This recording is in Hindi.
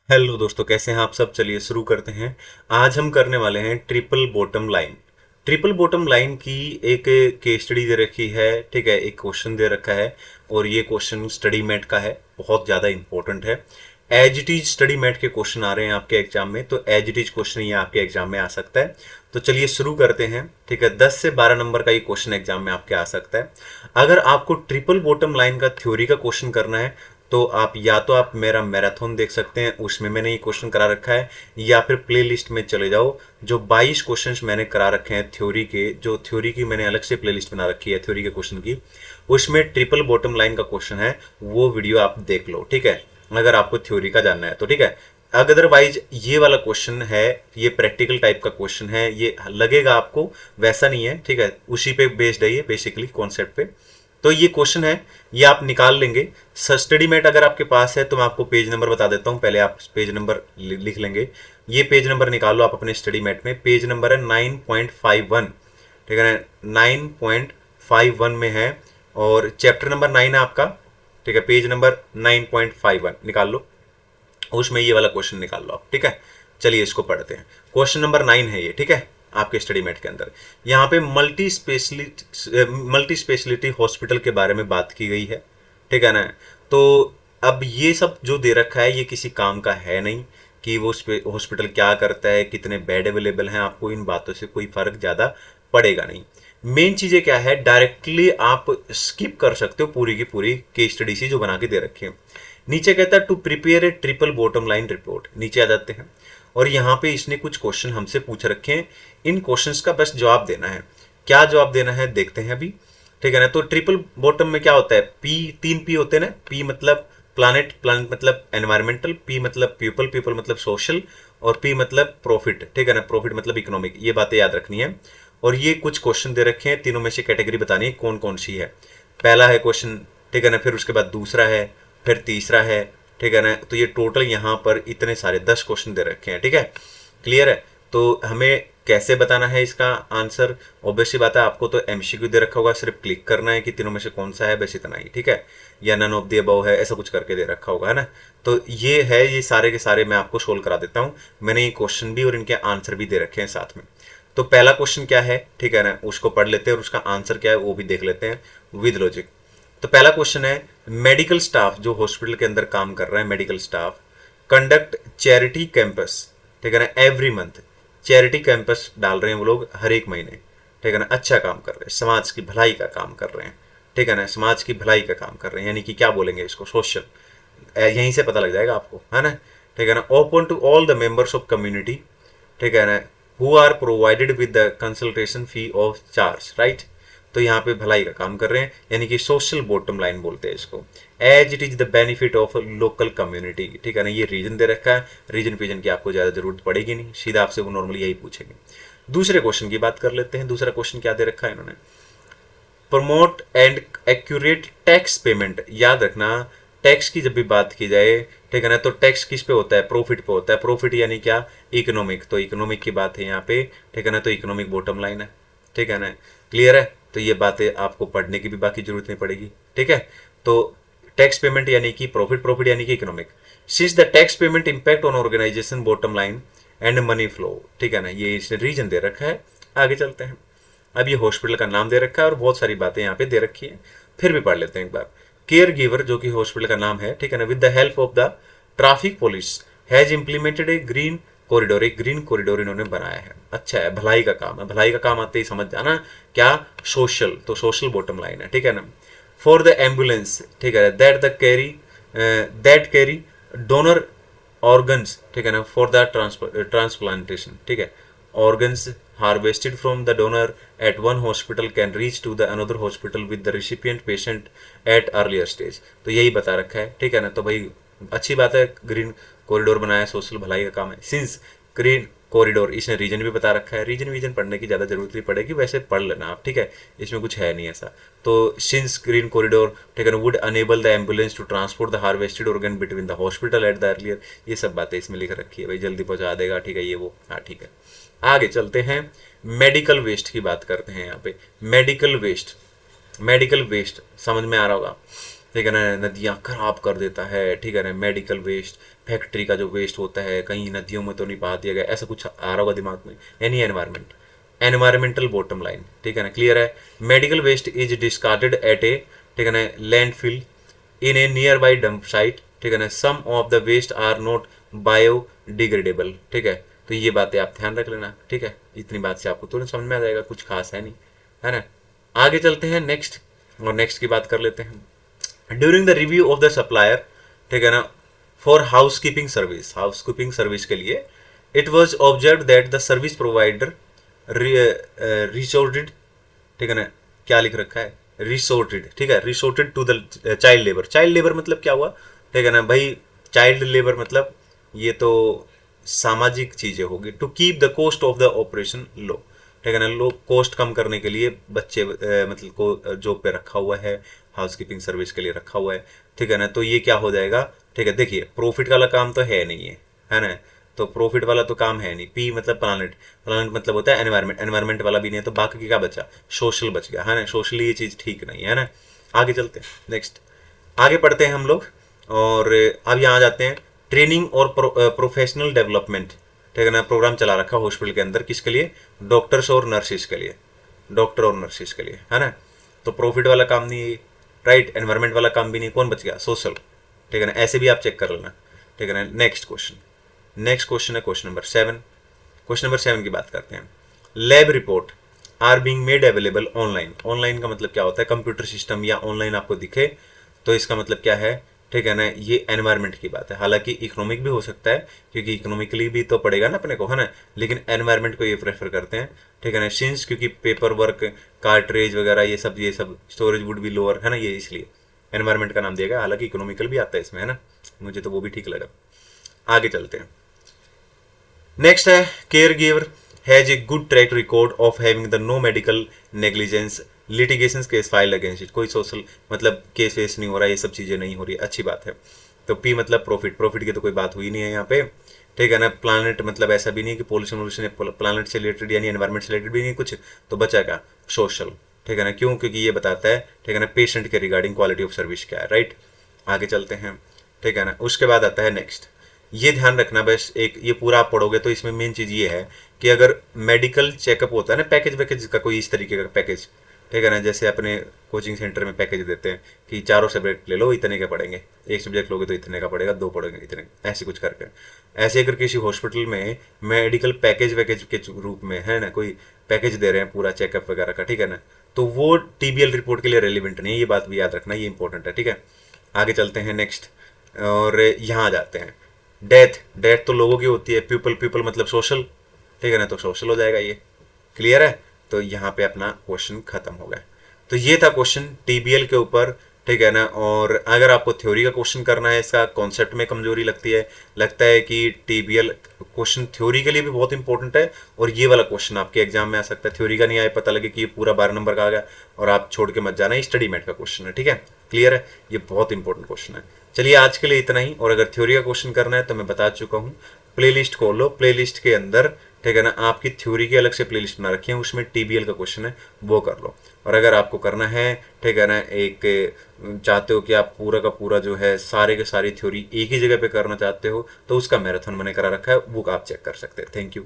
हेलो दोस्तों, कैसे हैं आप सब। चलिए शुरू करते हैं। आज हम करने वाले हैं triple bottom line. Triple bottom line की एक केस स्टडी दे रखी है, ठीक है। एक क्वेश्चन दे रखा है और ये क्वेश्चन स्टडी मेट का है, बहुत ज़्यादा इंपॉर्टेंट है। As it is study mate के क्वेश्चन आ रहे हैं आपके एग्जाम में, तो एज इट इज क्वेश्चन ये आपके एग्जाम में आ सकता है। तो चलिए शुरू करते हैं, ठीक है। 10 से 12 नंबर का ये क्वेश्चन एग्जाम में आपके आ सकता है। अगर आपको ट्रिपल बॉटम लाइन का थ्योरी का क्वेश्चन करना है तो आप मेरा मैराथन देख सकते हैं, उसमें मैंने ये क्वेश्चन करा रखा है, या फिर प्ले लिस्ट में चले जाओ। जो 22 क्वेश्चंस मैंने करा रखे हैं थ्योरी के, जो थ्योरी की मैंने अलग से प्ले लिस्ट बना रखी है थ्योरी के क्वेश्चन की, उसमें ट्रिपल बॉटम लाइन का क्वेश्चन है, वो वीडियो आप देख लो, ठीक है। अगर आपको थ्योरी का जानना है तो, ठीक है। अदरवाइज ये वाला क्वेश्चन है, ये प्रैक्टिकल टाइप का क्वेश्चन है, ये लगेगा आपको वैसा नहीं है, ठीक है। उसी पे बेस्ड है ये, बेसिकली कॉन्सेप्ट पे। तो ये क्वेश्चन है, ये आप निकाल लेंगे। स्टडी मेट अगर आपके पास है तो मैं आपको पेज नंबर बता देता हूं, पहले आप पेज नंबर लिख लेंगे। ये पेज नंबर निकाल लो आप अपने स्टडी मेट में। पेज नंबर है 9.51, ठीक है ना। 9.51 में है और चैप्टर नंबर 9 है आपका, ठीक है। पेज नंबर 9.51 निकाल लो, उसमें ये वाला क्वेश्चन निकाल लो आप, ठीक है। चलिए इसको पढ़ते हैं। क्वेश्चन नंबर 9 है ये, ठीक है, आपके स्टडी मेट के अंदर। यहाँ पे मल्टी स्पेशलिटी हॉस्पिटल के बारे में बात की गई है, ठीक है ना। तो अब ये सब जो दे रखा है ये किसी काम का है नहीं, कि वो हॉस्पिटल क्या करता है, कितने बेड अवेलेबल हैं, आपको इन बातों से कोई फर्क ज्यादा पड़ेगा नहीं। मेन चीजें क्या है, डायरेक्टली आप स्किप कर सकते हो पूरी की पूरी केस स्टडी सी जो बना के दे रखी है। नीचे कहता है to prepare a triple bottom line report, नीचे आ जाते हैं और यहाँ पे इसने कुछ क्वेश्चन हमसे पूछ रखे हैं। इन क्वेश्चंस का बस जवाब देना है। क्या जवाब देना है देखते हैं अभी, ठीक है ना। तो ट्रिपल बॉटम में क्या होता है, पी, 3 पी होते हैं ना। पी मतलब प्लानेट, प्लानेट मतलब एनवायरमेंटल, पी मतलब पीपल, पीपल मतलब सोशल, और पी मतलब प्रॉफिट, ठीक है ना। प्रॉफिट मतलब इकोनॉमिक। ये बातें याद रखनी है। और ये कुछ क्वेश्चन दे रखे हैं, तीनों में से कैटेगरी बतानी है कौन कौन सी है। पहला है क्वेश्चन, ठीक है ना, फिर उसके बाद दूसरा है, फिर तीसरा है, ठीक है ना। तो ये टोटल यहाँ पर इतने सारे 10 क्वेश्चन दे रखे हैं, ठीक है। क्लियर है। तो हमें कैसे बताना है इसका आंसर, ऑब्वियसली बात है, आपको तो एमसीक्यू दे रखा होगा, सिर्फ क्लिक करना है कि तीनों में से कौन सा है, बस इतना ही, ठीक है। या नन ऑफ द अबव है, ऐसा कुछ करके दे रखा होगा, है ना। तो ये है, ये सारे के सारे मैं आपको सोल्व करा देता हूँ। मैंने ये क्वेश्चन भी और इनके आंसर भी दे रखे हैं साथ में। तो पहला क्वेश्चन क्या है, ठीक है ना, उसको पढ़ लेते हैं और उसका आंसर क्या है वो भी देख लेते हैं विद लॉजिक। तो पहला क्वेश्चन है, मेडिकल स्टाफ जो हॉस्पिटल के अंदर काम कर रहा है, medical staff conduct charity campus, ठीक है ना, एवरी मंथ। चैरिटी कैंपस डाल रहे हैं वो लोग हर एक महीने, ठीक है ना। अच्छा काम कर रहे हैं, समाज की भलाई का काम कर रहे हैं, ठीक है ना। समाज की भलाई का काम कर रहे हैं, यानी कि क्या बोलेंगे इसको, सोशल। यहीं से पता लग जाएगा आपको, है ना, ठीक है ना। Open to all the members of community, ठीक है ना, who are provided with the consultation fee of charge, right. तो यहाँ पे भलाई का काम कर रहे हैं, यानी कि सोशल बॉटम लाइन बोलते हैं इसको। As it is the benefit of local community, ठीक है ना। ये रीजन दे रखा है, रीजन पीजन की आपको ज्यादा जरूरत पड़ेगी नहीं, सीधा आपसे वो नॉर्मली यही पूछेंगे। दूसरे क्वेश्चन की बात कर लेते हैं। दूसरा क्वेश्चन क्या दे रखा है इन्होंने, promote and accurate tax payment. याद रखना, टैक्स की जब भी बात की जाए, ठीक है ना, तो टैक्स किस पे होता है, प्रॉफिट पे होता है। प्रॉफिट यानी क्या, इकोनॉमिक। तो इकोनॉमिक की बात है यहाँ पे, ठीक है ना। तो इकोनॉमिक बॉटम लाइन है, ठीक है ना। क्लियर है। तो ये बातें आपको पढ़ने की भी बाकी जरूरत नहीं पड़ेगी, ठीक है। तो टैक्स पेमेंट यानी कि प्रॉफिट, प्रॉफिट यानी कि economic. Since the tax payment impact on organisation bottom line and money flow, ठीक है ना। ये इसने रीजन दे रखा है। आगे चलते हैं। अब ये हॉस्पिटल का नाम दे रखा है और बहुत सारी बातें यहाँ पे दे रखी है, फिर भी पढ़ लेते हैं एक बार। केयर गिवर जो कि हॉस्पिटल का नाम है, ठीक है ना, with the help of the traffic police has implemented A green corridor. एक ग्रीन कॉरिडोर इन्होंने बनाया है। अच्छा है, भलाई का काम है। भलाई का काम आते ही समझ जाना क्या, सोशल। तो सोशल बॉटम लाइन है, ठीक है ना। फॉर द एम्बुलेंस, ठीक है, दैट कैरी डोनर ऑर्गन्स, ठीक है ना, फॉर द ट्रांसप्लांटेशन, ठीक है। Organs harvested from the donor at one hospital can reach to the another hospital with the recipient patient at earlier stage। तो यही बता रखा है, ठीक है ना। तो भाई अच्छी बात है, ग्रीन कॉरिडोर बनाया, सोशल भलाई का काम है। सिंस ग्रीन कॉरिडोर, इसने रीजन भी बता रखा है। रीजन वीजन पढ़ने की ज़्यादा जरूरत नहीं पड़ेगी, वैसे पढ़ लेना आप, ठीक है। इसमें कुछ है नहीं ऐसा। तो सिंस ग्रीन कॉरिडोर, ठीक है ना, would enable the ambulance to transport the harvested organ between the hospital at the earlier. ये सब बातें इसमें लिख रखी है, भाई जल्दी पहुंचा देगा, ठीक है, ये वो, हाँ ठीक है। आगे चलते हैं, मेडिकल वेस्ट की बात करते हैं यहाँ पे। मेडिकल वेस्ट, मेडिकल वेस्ट समझ में आ रहा होगा। ठीक है ना, नदियाँ खराब कर देता है, ठीक है ना, मेडिकल वेस्ट, फैक्ट्री का जो वेस्ट होता है कहीं नदियों में तो नहीं बहा दिया गया, ऐसा कुछ आ रहा होगा दिमाग में। यानी एनवायरमेंट, एनवायरमेंटल बॉटम लाइन, ठीक है ना, क्लियर है। Medical waste is discarded at a, ठीक है ना, landfill in a nearby dump site, ठीक है ना, some of the waste are not biodegradable, ठीक है। तो ये बातें आप ध्यान रख लेना, ठीक है, इतनी बात से आपको तुरंत समझ में आ जाएगा, कुछ खास है नहीं, है ना। आगे चलते हैं नेक्स्ट, और नेक्स्ट की बात कर लेते हैं। During the review of the supplier, ठीक है ना, for house keeping service, house keeping service के लिए it was observe that the service provider resorted, ठीक है ना, क्या लिख रखा है, रिसोर्टेड, ठीक है, resorted to the child labour. Child labour मतलब क्या हुआ, ठीक है ना भाई, चाइल्ड लेबर मतलब ये तो सामाजिक चीजें होगी। To keep the cost of the operation low, ठीक है ना, लो कॉस्ट कम करने के लिए बच्चे मतलब को जॉब पे रखा हुआ है, हाउस कीपिंग सर्विस के लिए रखा हुआ है, ठीक है ना। तो ये क्या हो जाएगा, ठीक है, देखिए प्रॉफिट वाला काम तो है नहीं है ना, तो प्रॉफिट वाला तो काम है नहीं। पी मतलब प्लानट, प्लानट मतलब होता है एनवायरमेंट, एनवायरमेंट वाला भी नहीं है, तो बाकी क्या बचा, सोशल बच गया, है ना। सोशली ये चीज ठीक नहीं है ना। आगे चलते हैं नेक्स्ट, आगे पढ़ते हैं हम लोग, और अब यहाँ जाते हैं ट्रेनिंग और प्रोफेशनल डेवलपमेंट, ठीक है ना, प्रोग्राम चला रखा हॉस्पिटल के अंदर, किसके लिए, डॉक्टर्स और नर्सिस के लिए, डॉक्टर और नर्सिस के लिए, है ना। तो प्रॉफिट वाला काम नहीं है, राइट, एनवायरमेंट वाला काम भी नहीं, कौन बच गया, सोशल, ठीक है ना, ऐसे भी आप चेक कर लेना, ठीक है ना। नेक्स्ट क्वेश्चन, नेक्स्ट क्वेश्चन है क्वेश्चन नंबर 7। क्वेश्चन नंबर 7 की बात करते हैं। Lab report are being made available online, online का मतलब क्या होता है, कंप्यूटर सिस्टम या ऑनलाइन आपको दिखे, तो इसका मतलब क्या है, ठीक है ना, ये एनवायरमेंट की बात है। हालांकि इकोनॉमिक भी हो सकता है, क्योंकि इकोनॉमिकली भी तो पड़ेगा ना अपने को, है ना, लेकिन एनवायरमेंट को ये प्रेफर करते हैं, ठीक है ना, सिंस क्योंकि पेपर वर्क, कार्ट्रेज वगैरह ये सब स्टोरेज वुड भी लोअर, है ना, ये इसलिए एनवायरमेंट का नाम दिया गया। हालांकि इकोनॉमिकल भी आता है इसमें, है ना, मुझे तो वो भी ठीक लगा। आगे चलते हैं, नेक्स्ट है care giver has a good track record of having the no medical negligence litigation case file against it, कोई सोशल मतलब केस वेस नहीं हो रहा, ये सब चीजें नहीं हो रही, अच्छी बात है। तो पी मतलब प्रॉफिट, प्रॉफिट की तो कोई बात हुई नहीं है यहाँ पे, ठीक है ना। प्लानट मतलब ऐसा भी नहीं कि पोल्यूशन वोल्यूशन प्लानट से रिलेटेड यानी एनवायरमेंट से रिलेटेड भी नहीं कुछ, तो बचा क्या, सोशल, ठीक है ना, क्यों, क्योंकि ये बताता है, ठीक है ना, पेशेंट के रिगार्डिंग क्वालिटी ऑफ सर्विस क्या है, राइट। आगे चलते हैं, ठीक है ना। उसके बाद आता है नेक्स्ट, ये ध्यान रखना बस, एक ये पूरा आप पढ़ोगे तो इसमें मेन चीज ये है कि अगर मेडिकल चेकअप होता है ना, पैकेज वैकेज का कोई इस तरीके का पैकेज, ठीक है ना, जैसे अपने कोचिंग सेंटर में पैकेज देते हैं कि चारों सब्जेक्ट ले लो इतने के पड़ेंगे, एक सब्जेक्ट लोगे तो इतने का पड़ेगा, दो पड़ेंगे इतने, ऐसे कुछ करके। ऐसे अगर किसी हॉस्पिटल में मेडिकल पैकेज वैकेज के रूप में, है ना, कोई पैकेज दे रहे हैं पूरा चेकअप वगैरह का, ठीक है ना, तो वो टीबीएल रिपोर्ट के लिए रेलिवेंट नहीं है, ये बात भी याद रखना, ये इंपॉर्टेंट है, ठीक है। आगे चलते हैं नेक्स्ट, और यहाँ जाते हैं डेथ, डेथ तो लोगों की होती है, पीपल, पीपल मतलब सोशल, ठीक है ना, तो सोशल हो जाएगा ये, क्लियर है। तो यहाँ पे अपना क्वेश्चन खत्म हो गया। तो ये था क्वेश्चन टीबीएल के ऊपर, ठीक है ना। और अगर आपको थ्योरी का क्वेश्चन करना है, इसका कॉन्सेप्ट में कमजोरी लगती है, लगता है कि टीबीएल क्वेश्चन थ्योरी के लिए भी बहुत इंपॉर्टेंट है, और ये वाला क्वेश्चन आपके एग्जाम में आ सकता है, थ्योरी का नहीं आए पता लगे कि ये पूरा 12 नंबर का आ गया और आप छोड़ के मत जाना, स्टडी मेट का क्वेश्चन है, ठीक है, क्लियर है, ये बहुत इंपॉर्टेंट क्वेश्चन है। चलिए आज के लिए इतना ही, और अगर थ्योरी का क्वेश्चन करना है तो मैं बता चुका हूँ, प्लेलिस्ट खोल लो, प्लेलिस्ट के अंदर, ठीक है ना, आपकी थ्योरी की अलग से प्लेलिस्ट बना रखी है, उसमें टीबीएल का क्वेश्चन है वो कर लो। और अगर आपको करना है, ठीक है ना, एक चाहते हो कि आप पूरा का पूरा जो है सारे के सारी थ्योरी एक ही जगह पे करना चाहते हो, तो उसका मैराथन मैंने करा रखा है, वो आप चेक कर सकते हैं। Thank you.